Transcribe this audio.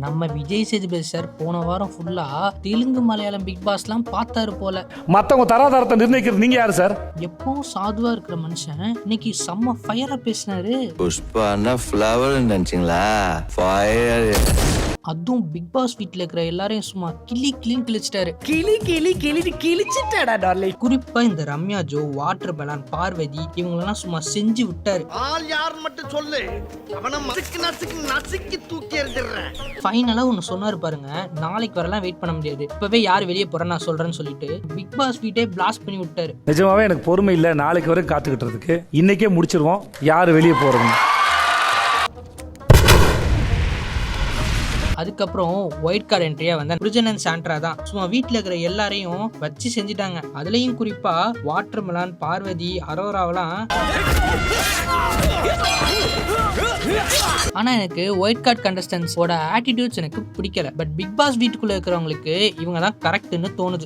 நம்ம விஜய் சேதுபதி சார் போன வாரம் ஃபுல்லா தெலுங்கு மலையாளம் பிக் பாஸ்லாம் பார்த்தாரு போல. மத்தவங்க தராதரத்தை நிர்ணயிக்கிறது நீங்க யாரு சார்? எப்பவும் சாதுவா இருக்கிற மனுஷன் இன்னைக்கு செம்ம ஃபயரா பேசினாரு. புஷ்பானா ஃப்ளவர் நினைச்சிங்களா? ஃபயர். அதுவும் பிக் பாஸ் வீட்ல இருக்கிற எல்லாரையும் சும்மா கிளின்னு கிழிச்சிட்டாரு. கிழிச்சிட்டாடா டார்லிங். குறிப்பா இந்த ரம்யா ஜோ, வாட்டர் மெலன், பார்வதி இவங்களெல்லாம் சும்மா செஞ்சு விட்டாரு. ஆள் யார் மட்டும் சொல்லு, அவனை நசுக்கி தூக்கி எறிஞ்சிடுறேன். ஃபைனலா ஒன்னு சொன்னாரு பாருங்க, நாளைக்கு வரலாம் வெயிட் பண்ண முடியாது, இப்பவே யார் வெளியே போற நான் சொல்றேன்னு சொல்லிட்டு பிக் பாஸ் வீட்டே பிளாஸ்ட் பண்ணி விட்டாரு. நிஜமாவே எனக்கு பொறுமை இல்ல நாளைக்கு வரைக்கும் காத்துக்கிட்டு இன்னைக்கே முடிச்சிருவோம் யாரு வெளியே போறதுன்னு. அதுக்கப்புறம் ஒயிட் கார்டு என்ட்ரியா வந்த பிரிஜன் அண்ட் சாண்ட்ரா தான் சும்மா வீட்டுல இருக்கிற எல்லாரையும் வச்சு செஞ்சுட்டாங்க. அதுலயும் குறிப்பா வாட்டர் மெலன், பார்வதி, அரோராவெல்லாம். ஆனா எனக்கு ஒயிட் கார்டு கண்டஸ்டன்ஸோட ஆட்டிடியூட்ஸ் எனக்கு பிடிக்கல. பட் பிக் பாஸ் வீட்டுக்குள்ள இருக்கிறவங்களுக்கு இவங்க தான் கரெக்ட்னு தோணுது.